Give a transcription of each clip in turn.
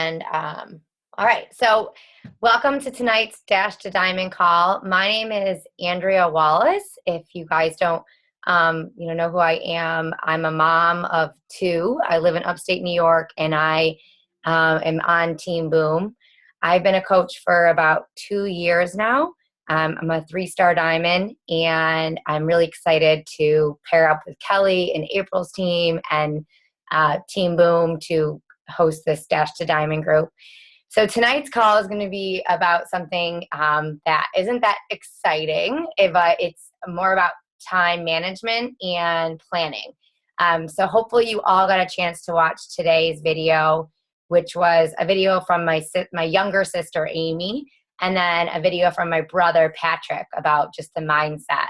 All right, so welcome to tonight's Dash to Diamond call. My name is Andrea Wallace. If you guys don't, know who I am, I'm a mom of two. I live in upstate New York, and I am on Team Boom. I've been a coach for about 2 years now. I'm a 3-star diamond, and I'm really excited to pair up with Kelly and April's team and Team Boom to host this Dash to Diamond group. So tonight's call is going to be about something that isn't that exciting, but it's more about time management and planning. So hopefully you all got a chance to watch today's video, which was a video from my younger sister, Amy, and then a video from my brother, Patrick, about just the mindset.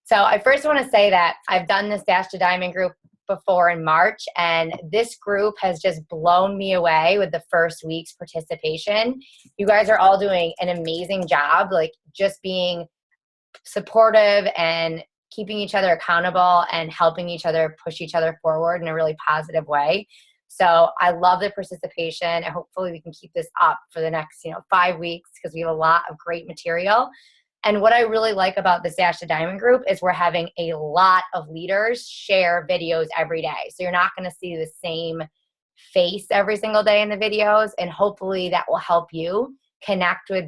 So I first want to say that I've done this Dash to Diamond group before in March, and this group has just blown me away with the first week's participation. You guys are all doing an amazing job, like just being supportive and keeping each other accountable and helping each other push each other forward in a really positive way. So I love the participation, and hopefully we can keep this up for the next 5 weeks, because we have a lot of great material. And what I really like about this Dash to Diamond group is we're having a lot of leaders share videos every day. So you're not going to see the same face every single day in the videos. And hopefully that will help you connect with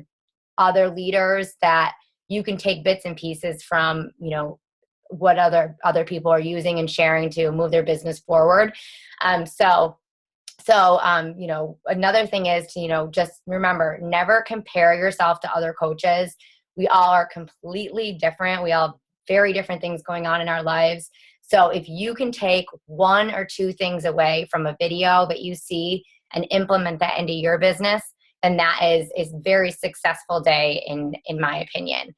other leaders that you can take bits and pieces from, what other people are using and sharing to move their business forward. So another thing is to, just remember, never compare yourself to other coaches. We all are completely different. We all have very different things going on in our lives. So if you can take 1 or 2 things away from a video that you see and implement that into your business, then that is a very successful day in my opinion.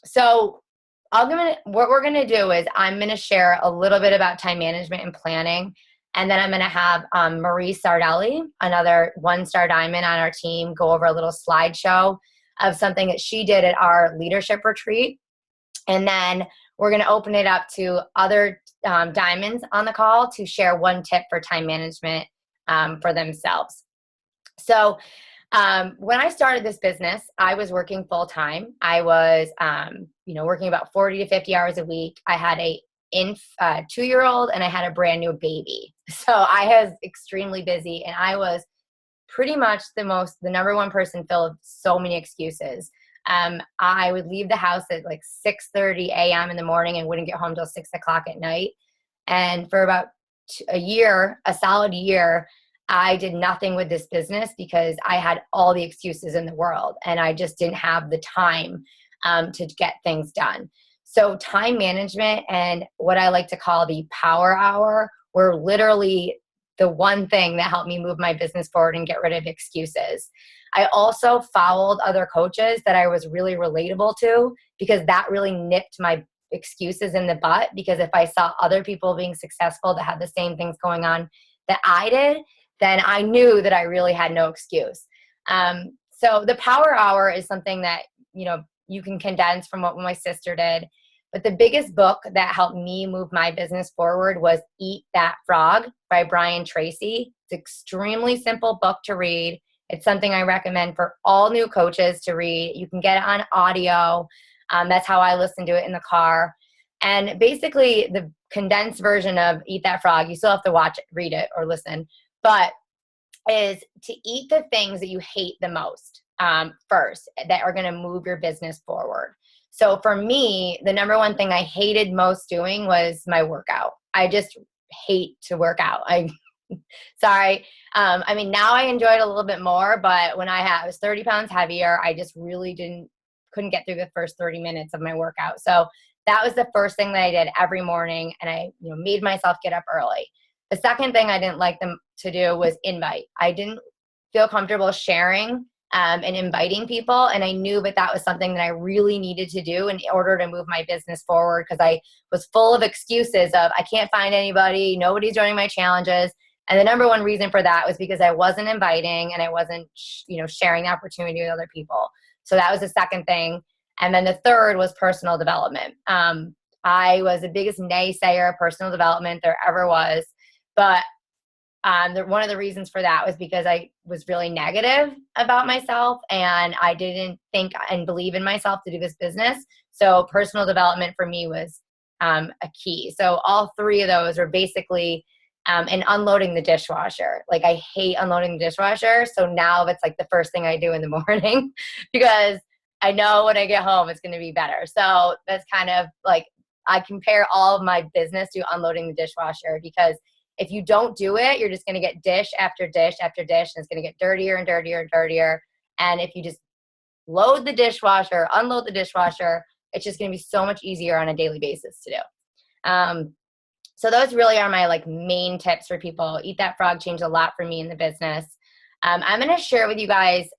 So what we're going to do is I'm going to share a little bit about time management and planning. And then I'm going to have Marie Sardelli, another 1-star diamond on our team, go over a little slideshow of something that she did at our leadership retreat. And then we're going to open it up to other diamonds on the call to share 1 tip for time management for themselves. So when I started this business, I was working full time. I was, working about 40 to 50 hours a week. I had a 2-year-old and I had a brand new baby. So I was extremely busy, and I was pretty much the number one person filled with so many excuses. I would leave the house at like 6:30 a.m. in the morning and wouldn't get home till 6 o'clock at night. And for about a solid year, I did nothing with this business because I had all the excuses in the world, and I just didn't have the time to get things done. So time management and what I like to call the power hour were literally the one thing that helped me move my business forward and get rid of excuses. I also followed other coaches that I was really relatable to, because that really nipped my excuses in the butt. Because if I saw other people being successful that had the same things going on that I did, then I knew that I really had no excuse. So the power hour is something that, you can condense from what my sister did. But the biggest book that helped me move my business forward was Eat That Frog by Brian Tracy. It's an extremely simple book to read. It's something I recommend for all new coaches to read. You can get it on audio. That's how I listen to it in the car. And basically the condensed version of Eat That Frog, you still have to watch it, read it, or listen, but is to eat the things that you hate the most first, that are going to move your business forward. So for me, the number one thing I hated most doing was my workout. I just hate to work out. Sorry. Now I enjoy it a little bit more, but when I was 30 pounds heavier, I just really couldn't get through the first 30 minutes of my workout. So that was the first thing that I did every morning. And I made myself get up early. The second thing I didn't like them to do was invite. I didn't feel comfortable sharing and inviting people. And I knew that was something that I really needed to do in order to move my business forward, because I was full of excuses of I can't find anybody, nobody's joining my challenges. And the number one reason for that was because I wasn't inviting and I wasn't, sharing the opportunity with other people. So that was the second thing. And then the third was personal development. I was the biggest naysayer of personal development there ever was. But one of the reasons for that was because I was really negative about myself and I didn't think and believe in myself to do this business. So personal development for me was a key. So all three of those are basically and unloading the dishwasher. Like I hate unloading the dishwasher. So now it's like the first thing I do in the morning because I know when I get home, it's going to be better. So that's kind of like, I compare all of my business to unloading the dishwasher because if you don't do it, you're just going to get dish after dish after dish, and it's going to get dirtier and dirtier and dirtier. And if you just load the dishwasher, unload the dishwasher, it's just going to be so much easier on a daily basis to do. So those really are my like main tips for people. Eat That Frog changed a lot for me in the business. I'm going to share with you guys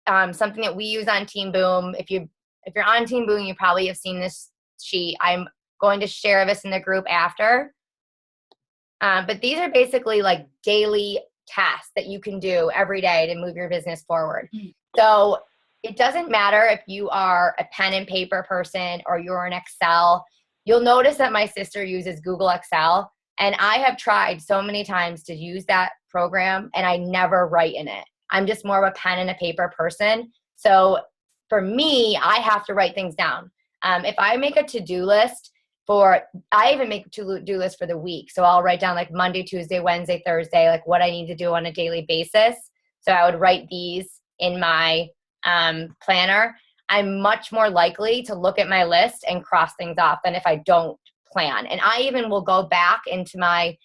something that we use on Team Boom. If you're on Team Boom, you probably have seen this sheet. I'm going to share this in the group after. But these are basically like daily tasks that you can do every day to move your business forward. So it doesn't matter if you are a pen and paper person or you're an Excel. You'll notice that my sister uses Google Excel, and I have tried so many times to use that program, and I never write in it. I'm just more of a pen and a paper person. So for me, I have to write things down. If I make a to-do list I even make a to-do list for the week. So I'll write down like Monday, Tuesday, Wednesday, Thursday, like what I need to do on a daily basis. So I would write these in my planner. I'm much more likely to look at my list and cross things off than if I don't plan. And I even will go back into my,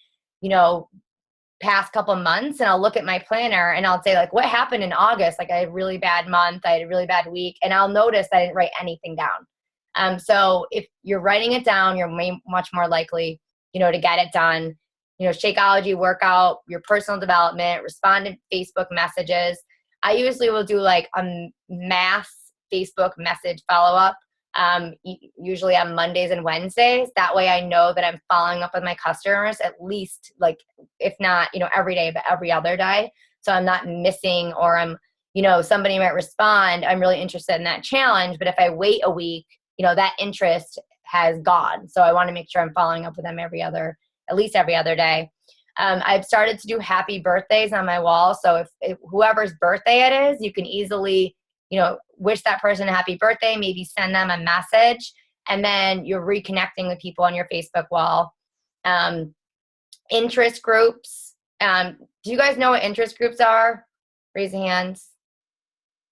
past couple months and I'll look at my planner and I'll say like, what happened in August? Like I had a really bad month. I had a really bad week. And I'll notice I didn't write anything down. So if you're writing it down, you're much more likely, to get it done. Shakeology workout, your personal development, respond to Facebook messages. I usually will do like a mass Facebook message follow-up, usually on Mondays and Wednesdays. That way I know that I'm following up with my customers at least like, if not, every day, but every other day. So I'm not missing or I'm, somebody might respond, I'm really interested in that challenge. But if I wait a week, that interest has gone. So I want to make sure I'm following up with them at least every other day. I've started to do happy birthdays on my wall. So if whoever's birthday it is, you can easily, wish that person a happy birthday, maybe send them a message, and then you're reconnecting with people on your Facebook wall. Interest groups. Do you guys know what interest groups are? Raise your hands.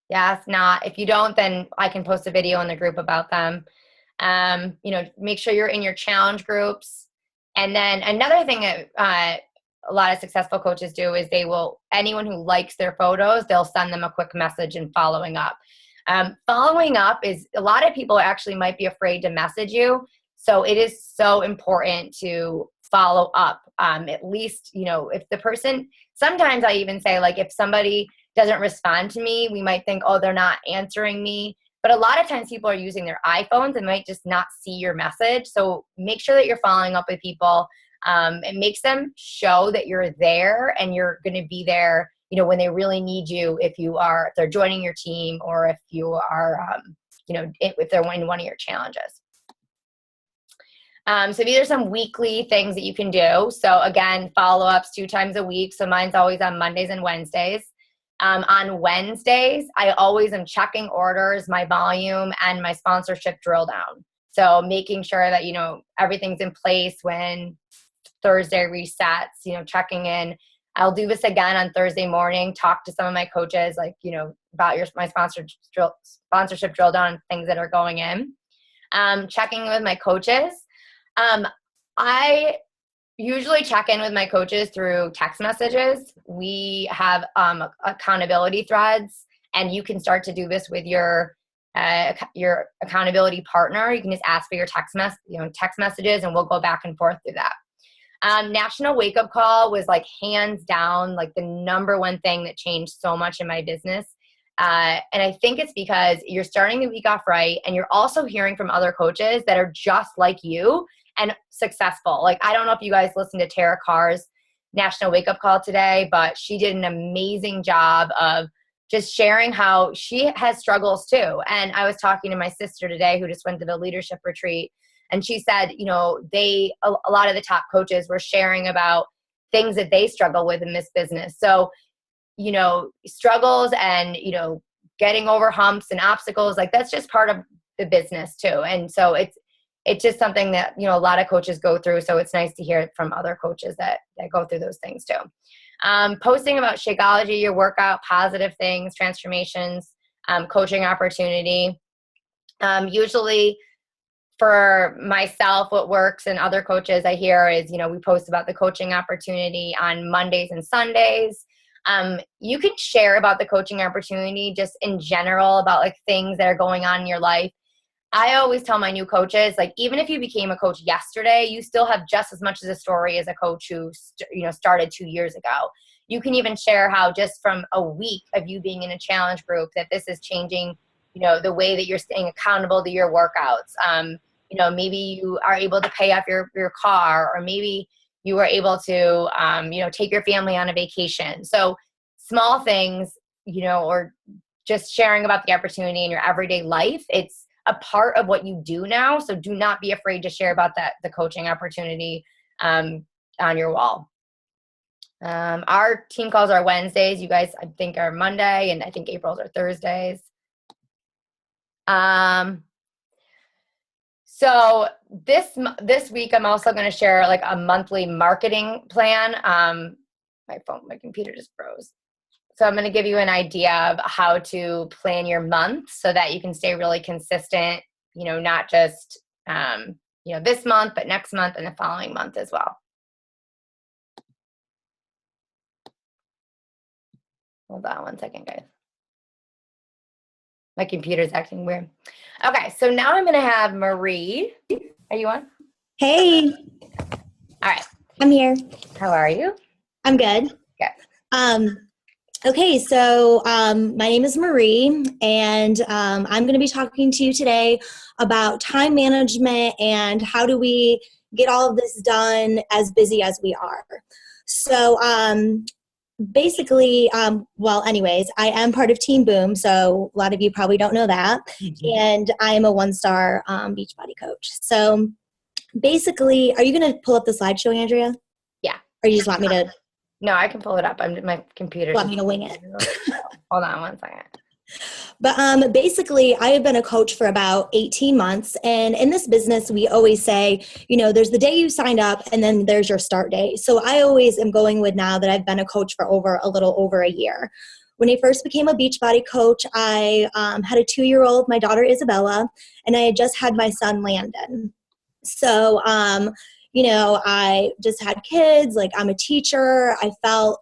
Yeah, if not, if you don't, then I can post a video in the group about them. Make sure you're in your challenge groups. And then another thing that a lot of successful coaches do is anyone who likes their photos, they'll send them a quick message and following up. Following up is, a lot of people actually might be afraid to message you. So it is so important to follow up. At least, if the person, sometimes I even say like, if somebody doesn't respond to me, we might think, oh, they're not answering me. But a lot of times people are using their iPhones and might just not see your message. So make sure that you're following up with people. It makes them show that you're there and you're going to be there, when they really need you, if they're joining your team or if you are, if they're in one of your challenges. So these are some weekly things that you can do. So again, follow-ups 2 times a week. So mine's always on Mondays and Wednesdays. On Wednesdays, I always am checking orders, my volume, and my sponsorship drill down. So making sure that, everything's in place when Thursday resets, checking in. I'll do this again on Thursday morning, talk to some of my coaches, like, about my sponsorship drill down, things that are going in. Checking with my coaches. I usually check in with my coaches through text messages. We have accountability threads, and you can start to do this with your accountability partner. You can just ask for your text messages, and we'll go back and forth through that. National Wake Up Call was like hands down like the number one thing that changed so much in my business. And I think it's because you're starting the week off right, and you're also hearing from other coaches that are just like you and successful. Like, I don't know if you guys listened to Tara Carr's National Wake Up Call today, but she did an amazing job of just sharing how she has struggles too. And I was talking to my sister today who just went to the leadership retreat, and she said, a lot of the top coaches were sharing about things that they struggle with in this business. So, struggles and, getting over humps and obstacles, like that's just part of the business too. And so it's just something that, a lot of coaches go through. So it's nice to hear it from other coaches that go through those things too. Posting about Shakeology, your workout, positive things, transformations, coaching opportunity. Usually for myself, what works and other coaches I hear is, we post about the coaching opportunity on Mondays and Sundays. You can share about the coaching opportunity just in general about like things that are going on in your life. I always tell my new coaches, like, even if you became a coach yesterday, you still have just as much as a story as a coach who, started 2 years ago. You can even share how just from a week of you being in a challenge group that this is changing, the way that you're staying accountable to your workouts. Maybe you are able to pay off your car, or maybe you were able to, take your family on a vacation. So small things, or just sharing about the opportunity in your everyday life. It's a part of what you do now. So do not be afraid to share about the coaching opportunity on your wall. Our team calls are Wednesdays. You guys, I think, are Monday, and I think April's are Thursdays. So this week, I'm also going to share like a monthly marketing plan. My computer just froze. So I'm going to give you an idea of how to plan your month so that you can stay really consistent, not just, this month, but next month and the following month as well. Hold on one second, guys. My computer's acting weird. Okay, so now I'm going to have Marie. Are you on? Hey. All right. I'm here. How are you? I'm good. Good. Okay, so my name is Marie, and I'm going to be talking to you today about time management and how do we get all of this done as busy as we are. So basically, anyways, I am part of Team Boom, so a lot of you probably don't know that, and I am a one-star Beachbody coach. So basically, are you going to pull up the slideshow, Andrea? Yeah. Or you just want me to? No, I can pull it up. My computer. Want me to wing it? Hold on one second. But basically, I have been a coach for about 18 months. And in this business, we always say, there's the day you signed up and then there's your start date. So I always am going with now that I've been a coach for a little over a year. When I first became a Beachbody coach, I had a 2-year-old, my daughter Isabella, and I had just had my son Landon. So, I just had kids, like I'm a teacher. I felt,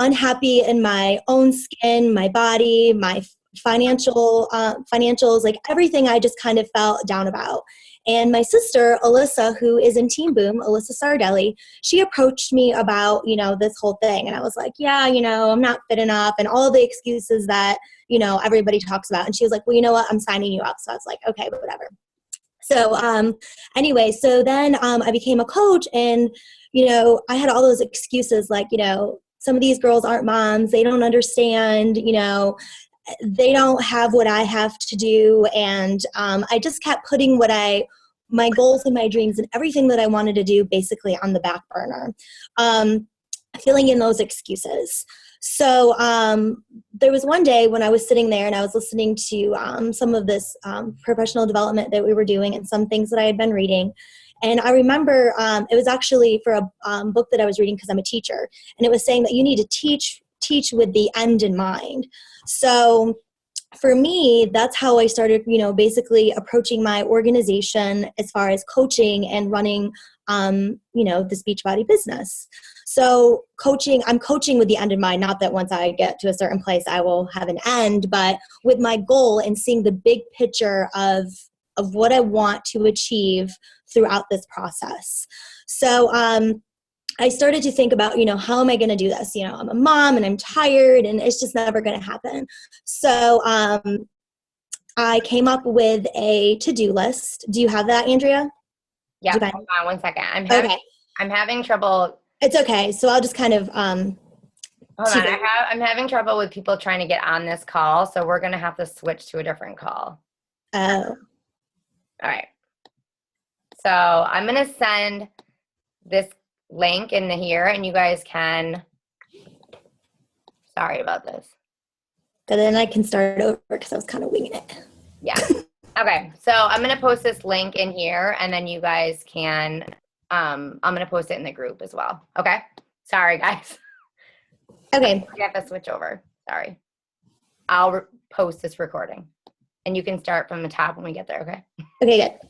unhappy in my own skin, my body, my financials, like everything I just kind of felt down about. And my sister, Alyssa, who is in Team Boom, Alyssa Sardelli, she approached me about, this whole thing. And I was like, yeah, I'm not fit enough and all the excuses that, everybody talks about. And she was like, well, you know what? I'm signing you up. So I was like, okay, whatever. So anyway, so then I became a coach and, I had all those excuses like, some of these girls aren't moms. They don't understand, they don't have what I have to do. And I just kept putting my goals and my dreams and everything that I wanted to do basically on the back burner, filling in those excuses. So there was one day when I was sitting there and I was listening to some of this professional development that we were doing and some things that I had been reading. And I remember it was actually for a book that I was reading because I'm a teacher. And it was saying that you need to teach with the end in mind. So for me, that's how I started, basically approaching my organization as far as coaching and running, this Beachbody business. So I'm coaching with the end in mind, not that once I get to a certain place, I will have an end, but with my goal and seeing the big picture of what I want to achieve throughout this process. So, I started to think about, how am I going to do this? I'm a mom and I'm tired and it's just never going to happen. So I came up with a to-do list. Do you have that, Andrea? Yeah, hold on one second. I'm having trouble. It's okay. So I'll just kind of hold on. I'm having trouble with people trying to get on this call, so we're going to have to switch to a different call. Oh. All right. So I'm going to send this link in here and you guys can, sorry about this. But then I can start over because I was kind of winging it. Yeah. Okay. So I'm going to post this link in here and then you guys can, I'm going to post it in the group as well. Okay. Sorry, guys. Okay. I have to switch over. Sorry. I'll post this recording and you can start from the top when we get there. Okay. Okay, good.